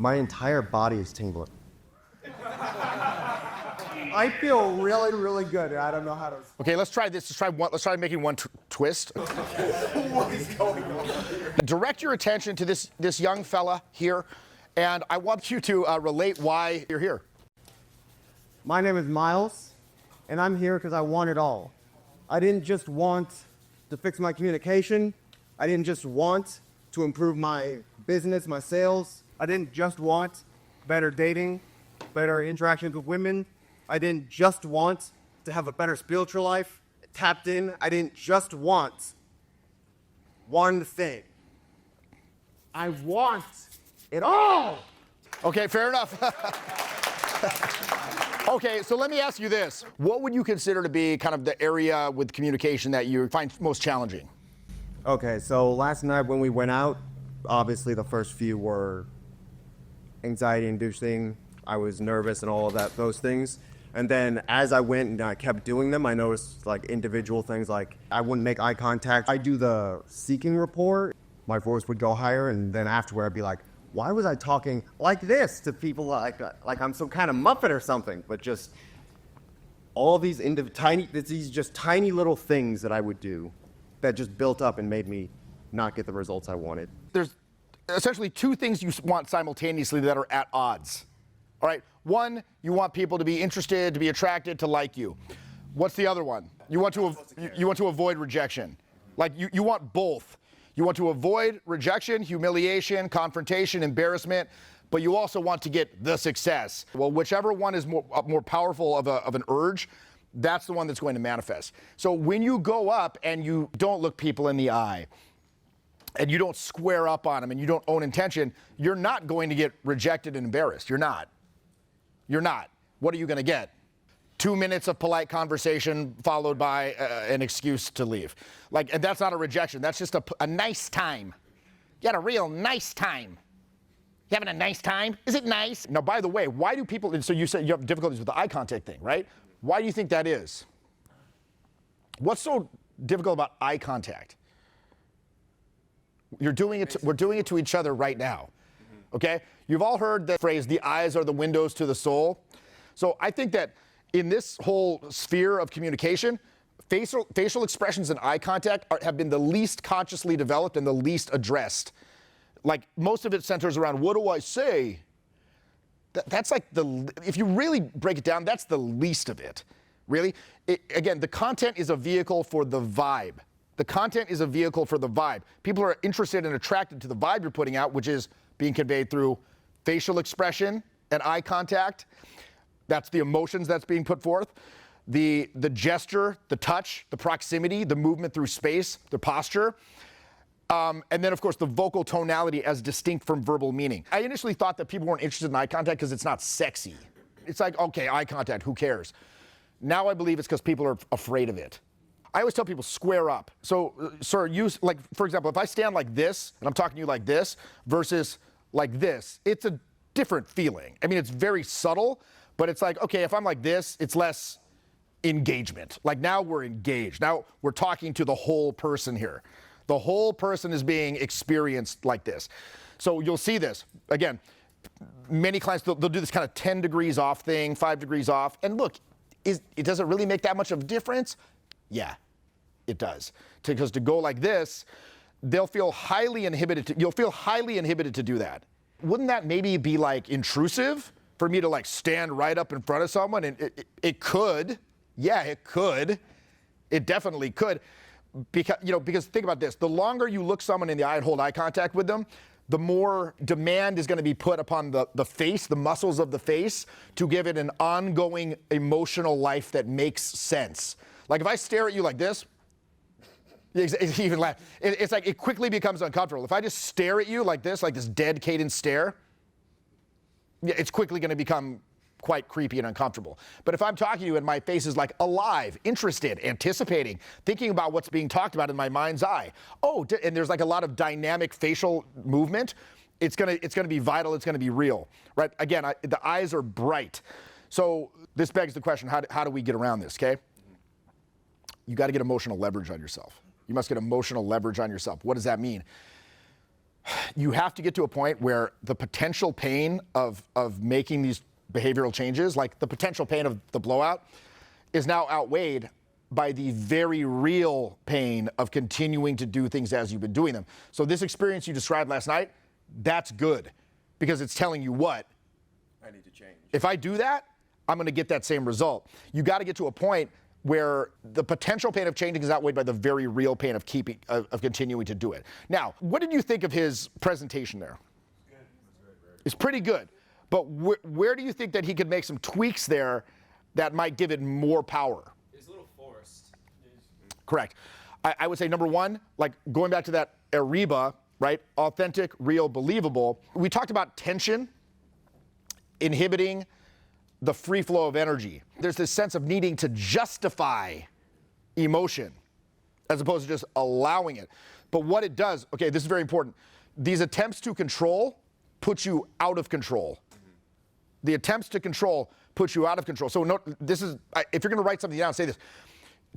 My entire body is tingling. I feel really, really good. I don't know how to. Okay, let's try this. Let's try making one twist. What is going on here? Direct your attention to this young fella here, and I want you to relate why you're here. My name is Miles, and I'm here because I want it all. I didn't just want to fix my communication. I didn't just want to improve my business, my sales. I didn't just want better dating, better interactions with women. I didn't just want to have a better spiritual life, tapped in. I didn't just want one thing. I want it all. Okay, fair enough. Okay, so let me ask you this. What would you consider to be kind of the area with communication that you find most challenging? Okay, so last night when we went out, obviously the first few were anxiety-inducing. I was nervous and all of those things. And then as I went and I kept doing them, I noticed like individual things like I wouldn't make eye contact. I do the seeking report. My voice would go higher, and then afterward I'd be like, why was I talking like this to people like I'm some kind of Muppet or something? But just all these tiny little things that I would do that just built up and made me not get the results I wanted. There's essentially two things you want simultaneously that are at odds. All right, one, you want people to be interested, to be attracted, to like you. What's the other one? You want to avoid rejection. Like you want both. You want to avoid rejection, humiliation, confrontation, embarrassment, but you also want to get the success. Well, whichever one is more powerful of an urge, that's the one that's going to manifest. So when you go up and you don't look people in the eye, and you don't square up on them, and you don't own intention, you're not going to get rejected and embarrassed. You're not. You're not. What are you going to get? 2 minutes of polite conversation followed by an excuse to leave. And that's not a rejection. That's just a nice time. You had a real nice time. You having a nice time? Is it nice? Now, by the way, why do people, so you said you have difficulties with the eye contact thing, right? Why do you think that is? What's so difficult about eye contact? We're doing it to each other right now, okay? You've all heard the phrase, the eyes are the windows to the soul. So I think that in this whole sphere of communication, facial expressions and eye contact have been the least consciously developed and the least addressed. Like most of it centers around, what do I say? That's like if you really break it down, that's the least of it, really. Again, the content is a vehicle for the vibe. The content is a vehicle for the vibe. People are interested and attracted to the vibe you're putting out, which is being conveyed through facial expression and eye contact. That's the emotions that's being put forth. The gesture, the touch, the proximity, the movement through space, the posture. And then, of course, the vocal tonality as distinct from verbal meaning. I initially thought that people weren't interested in eye contact because it's not sexy. It's like, okay, eye contact, who cares? Now I believe it's because people are afraid of it. I always tell people, square up. So, sir, for example, if I stand like this, and I'm talking to you like this, versus like this, it's a different feeling. I mean, it's very subtle, but it's like, okay, if I'm like this, it's less engagement. Like now we're engaged. Now we're talking to the whole person here. The whole person is being experienced like this. So you'll see this. Again, many clients, they'll do this kind of 10 degrees off thing, 5 degrees off. And look, does it really make that much of a difference? Yeah. It does. Because to go like this, they'll feel highly inhibited. You'll feel highly inhibited to do that. Wouldn't that maybe be like intrusive for me to like stand right up in front of someone? And it could. Yeah, it could. It definitely could. Because think about this. The longer you look someone in the eye and hold eye contact with them, the more demand is going to be put upon the face, the muscles of the face, to give it an ongoing emotional life that makes sense. Like if I stare at you like this, even laugh. It's like it quickly becomes uncomfortable. If I just stare at you like this dead cadence stare, it's quickly going to become quite creepy and uncomfortable. But if I'm talking to you and my face is like alive, interested, anticipating, thinking about what's being talked about in my mind's eye, and there's like a lot of dynamic facial movement, it's gonna be vital, it's gonna be real, right? Again, the eyes are bright. So this begs the question, how do we get around this, okay? You got to get emotional leverage on yourself. You must get emotional leverage on yourself. What does that mean? you have to get to a point where the potential pain of making these behavioral changes, like the potential pain of the blowout, is now outweighed by the very real pain of continuing to do things as you've been doing them. So this experience you described last night, that's good, because it's telling you what? I need to change. If I do that, I'm going to get that same result. You got to get to a point where the potential pain of changing is outweighed by the very real pain of continuing to do it. Now, what did you think of his presentation there? Good. It's pretty good. But where do you think that he could make some tweaks there that might give it more power? It's a little forced. Correct. I would say number one, like going back to that Ariba, right? Authentic, real, believable. We talked about tension inhibiting the free flow of energy. There's this sense of needing to justify emotion as opposed to just allowing it. But what it does, okay, this is very important. These attempts to control put you out of control. The attempts to control put you out of control. So note, this is, if you're going to write something down, say this.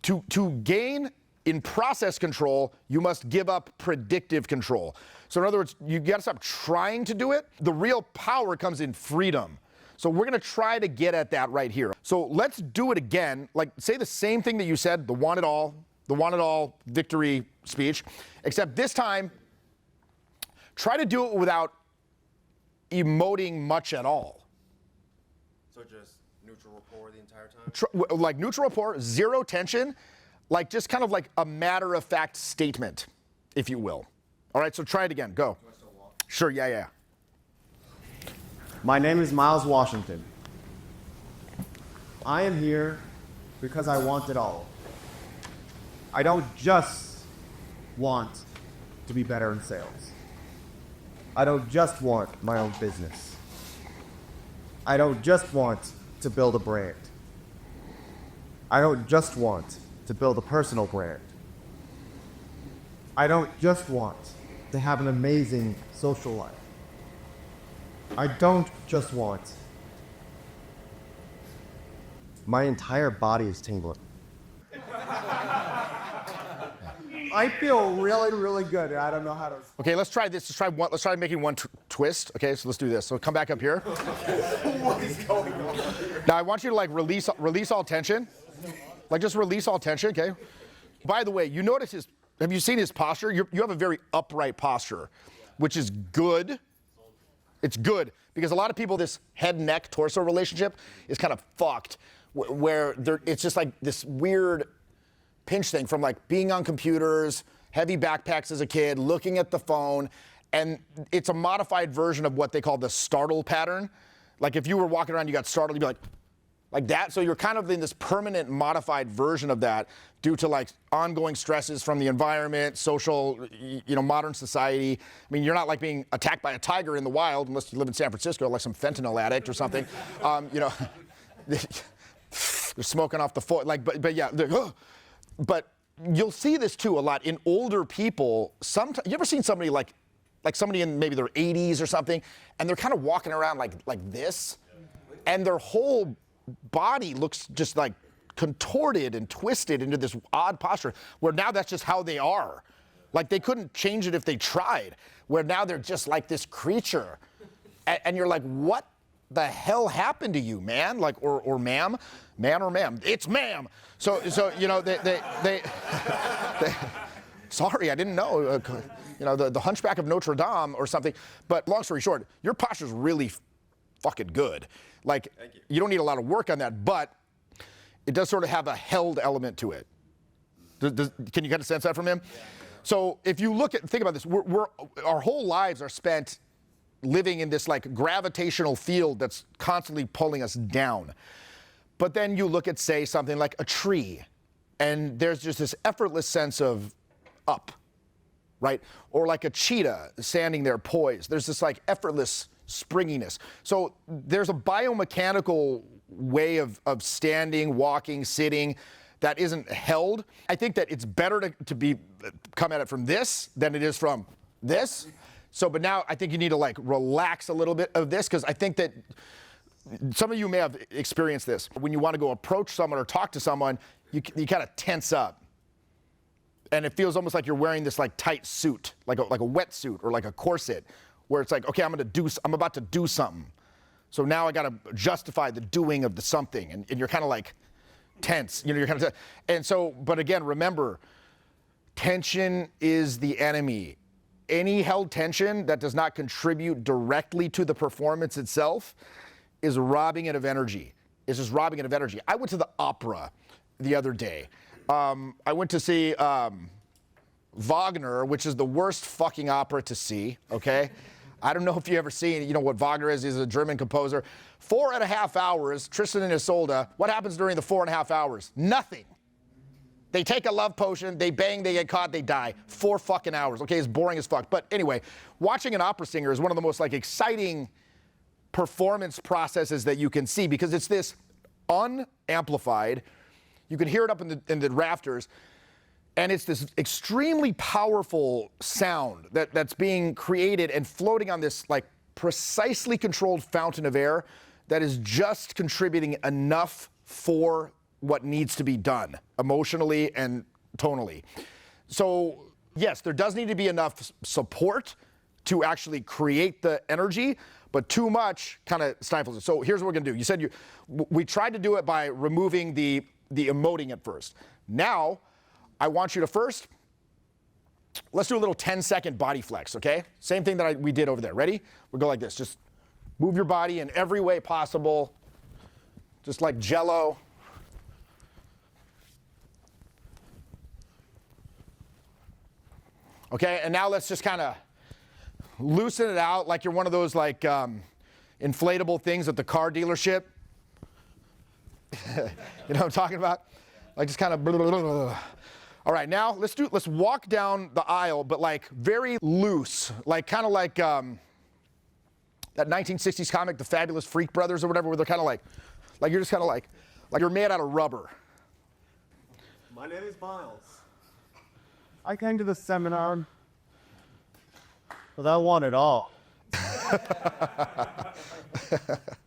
To gain in process control, you must give up predictive control. So in other words, you got to stop trying to do it. The real power comes in freedom. So we're going to try to get at that right here. So let's do it again. Like, say the same thing that you said, the want it all victory speech, except this time, try to do it without emoting much at all. So just neutral rapport the entire time? Like neutral rapport, zero tension, like just kind of like a matter-of-fact statement, if you will. All right, so try it again. Go. Do I still walk? Sure, yeah. My name is Miles Washington. I am here because I want it all. I don't just want to be better in sales. I don't just want my own business. I don't just want to build a brand. I don't just want to build a personal brand. I don't just want to have an amazing social life. I don't just want. My entire body is tingling. I feel really, really good. I don't know how to. Okay, let's try this. Let's try making one twist. Okay, so let's do this. So come back up here. What is going on here? Now I want you to like release all tension. Like just release all tension, okay? By the way, you notice have you seen his posture? You have a very upright posture, which is good. It's good because a lot of people, this head-neck torso relationship is kind of fucked, where it's just like this weird pinch thing from like being on computers, heavy backpacks as a kid, looking at the phone, and it's a modified version of what they call the startle pattern. Like if you were walking around, you got startled, you'd be like that. So you're kind of in this permanent modified version of that due to like ongoing stresses from the environment, social, modern society. I mean, you're not like being attacked by a tiger in the wild unless you live in San Francisco, like some fentanyl addict or something. They're smoking off the foot. But yeah, but you'll see this too a lot in older people. Sometimes, you ever seen somebody like somebody in maybe their 80s or something, and they're kind of walking around like this, and their whole body looks just like contorted and twisted into this odd posture where now that's just how they are. Like they couldn't change it if they tried, where now they're just like this creature. And you're like, what the hell happened to you, man? Like, or ma'am, man or ma'am? It's ma'am. So they sorry, I didn't know. The Hunchback of Notre Dame or something. But long story short, your posture's really fucking good. Like, Thank you. You don't need a lot of work on that, but it does sort of have a held element to it. Can you get a sense of that from him? Yeah. So if you think about this, our whole lives are spent living in this like gravitational field that's constantly pulling us down. But then you look at, say, something like a tree, and there's just this effortless sense of up, right? Or like a cheetah standing there poised. There's this like effortless springiness. So there's a biomechanical way of standing, walking, sitting that isn't held. I think that it's better to come at it from this than it is from this. So, but now I think you need to like relax a little bit of this, because I think that some of you may have experienced this. When you want to go approach someone or talk to someone, you kind of tense up. And it feels almost like you're wearing this like tight suit, like a wetsuit or like a corset, where it's like, okay, I'm about to do something. So now I got to justify the doing of the something, and you're kind of like tense, you know, you're kind of, and so, but again, remember, tension is the enemy. Any held tension that does not contribute directly to the performance itself is robbing it of energy. It's just robbing it of energy. I went to the opera the other day. I went to see Wagner, which is the worst fucking opera to see, okay? I don't know if you've ever seen, you know what Wagner is. He's a German composer. 4.5 hours, Tristan and Isolde. What happens during the 4.5 hours? Nothing. They take a love potion, they bang, they get caught, they die. 4 fucking hours, okay? It's boring as fuck. But anyway, watching an opera singer is one of the most like exciting performance processes that you can see, because it's this unamplified, you can hear it up in the rafters, and it's this extremely powerful sound that's being created and floating on this like precisely controlled fountain of air that is just contributing enough for what needs to be done emotionally and tonally. So yes, there does need to be enough support to actually create the energy, but too much kind of stifles it. So here's what we're gonna do. You said we tried to do it by removing the emoting at first. Now, I want you to first, let's do a little 10-second body flex, okay? Same thing that we did over there. Ready? We'll go like this. Just move your body in every way possible, just like Jello. Okay, and now let's just kind of loosen it out like you're one of those like inflatable things at the car dealership. You know what I'm talking about? Like just kind of blah, blah, blah, blah. All right, now let's walk down the aisle, but like very loose, like kind of like that 1960s comic, The Fabulous Freak Brothers or whatever, where they're kind of like you're just kind of like you're made out of rubber. My name is Miles. I came to the seminar because I want it all.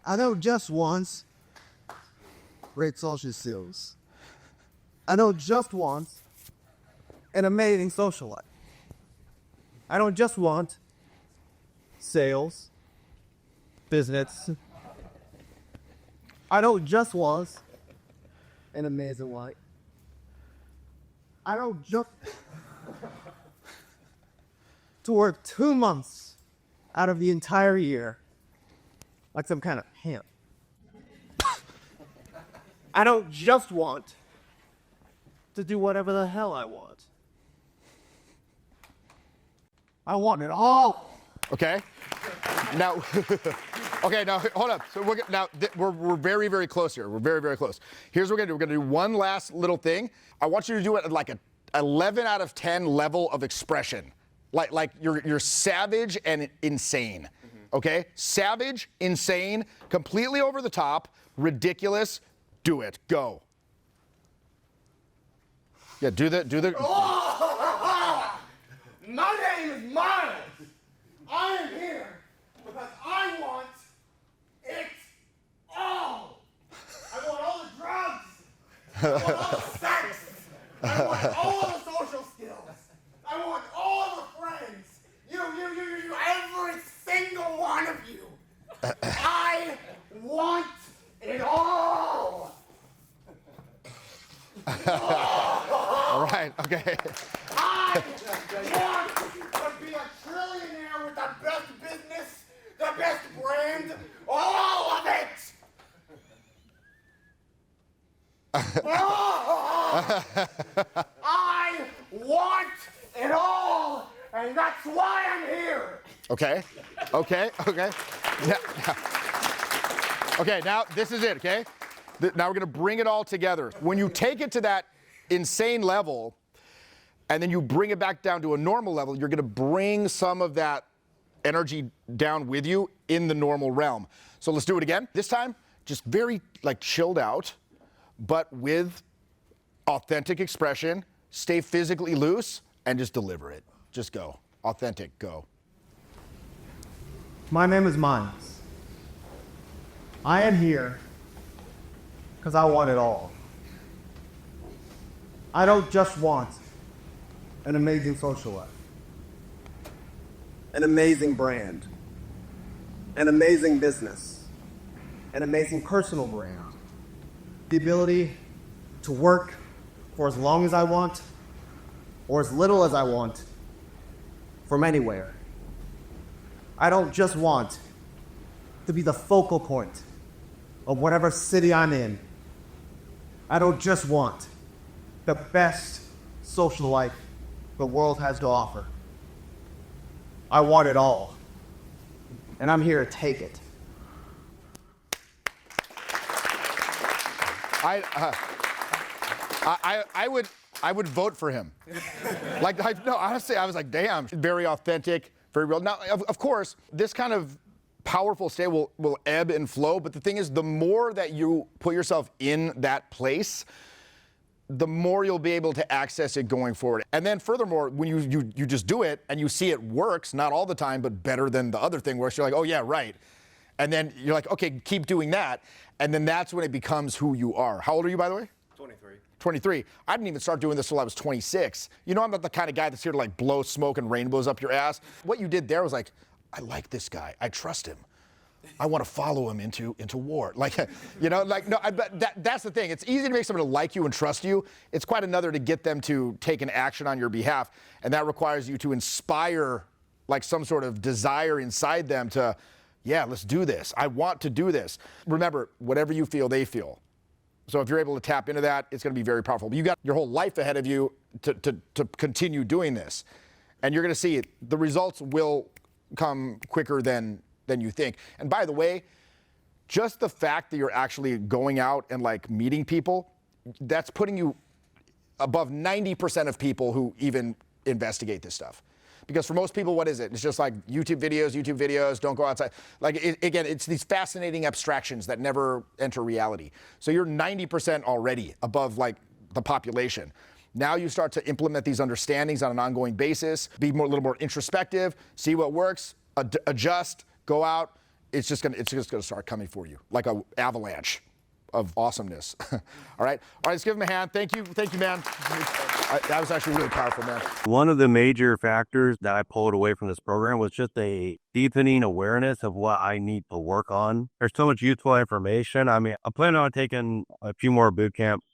I know just once great social skills. I don't just want an amazing social life. I don't just want sales, business. I don't just want an amazing life. I don't just to work 2 months out of the entire year like some kind of pimp. I don't just want to do whatever the hell I want. I want it all. Okay. Now, okay. Now hold up. So we're very, very close here. We're very, very close. Here's what we're gonna do. We're gonna do one last little thing. I want you to do it at like a 11 out of 10 level of expression. Like you're savage and insane. Okay? Savage, insane, completely over the top, ridiculous. Do it. Go. Yeah, do the. Oh! My name is Miles. I am here because I want it all. I want all the drugs. I want all the sex. I want all the social skills. I want all the friends. You, every single one of you. I want it all. All right. Okay. I want to be a trillionaire with the best business, the best brand, all of it. I want it all, and that's why I'm here. Okay. Okay, now this is it, okay? Now we're gonna bring it all together. When you take it to that insane level, and then you bring it back down to a normal level, you're gonna bring some of that energy down with you in the normal realm. So let's do it again. This time, just very like chilled out, but with authentic expression. Stay physically loose and just deliver it. Just go. Authentic, go. My name is Miles. I am here because I want it all. I don't just want an amazing social life, an amazing brand, an amazing business, an amazing personal brand, the ability to work for as long as I want or as little as I want from anywhere. I don't just want to be the focal point of whatever city I'm in. I don't just want the best social life the world has to offer. I want it all, and I'm here to take it. I would vote for him. No, honestly, I was like, damn, very authentic, very real. Now, of course, this kind of powerful state will ebb and flow, but the thing is, the more that you put yourself in that place, the more you'll be able to access it going forward. And then furthermore, when you just do it and you see it works, not all the time, but better than the other thing where you're like, oh yeah, right. And then you're like, okay, keep doing that. And then that's when it becomes who you are. How old are you, by the way? 23. 23. I didn't even start doing this till I was 26. You know, I'm not the kind of guy that's here to like blow smoke and rainbows up your ass. What you did there was like, I like this guy. I trust him. I want to follow him into war. Like, you know, like, no, that's the thing. It's easy to make someone to like you and trust you. It's quite another to get them to take an action on your behalf. And that requires you to inspire like some sort of desire inside them to, yeah, let's do this. I want to do this. Remember, whatever you feel, they feel. So if you're able to tap into that, it's going to be very powerful. But you got your whole life ahead of you to continue doing this. And you're going to see it. The results will come quicker than you think. And by the way, just the fact that you're actually going out and like meeting people, that's putting you above 90% of people who even investigate this stuff. Because for most people, what is it? It's just like YouTube videos, don't go outside. Like, again, it's these fascinating abstractions that never enter reality. So you're 90% already above like the population. Now you start to implement these understandings on an ongoing basis, be a little more introspective, see what works, adjust, go out. It's just gonna start coming for you like an avalanche of awesomeness. All right, let's give him a hand. Thank you, man. That was actually really powerful, man. One of the major factors that I pulled away from this program was just a deepening awareness of what I need to work on. There's so much useful information. I mean, I'm planning on taking a few more boot camps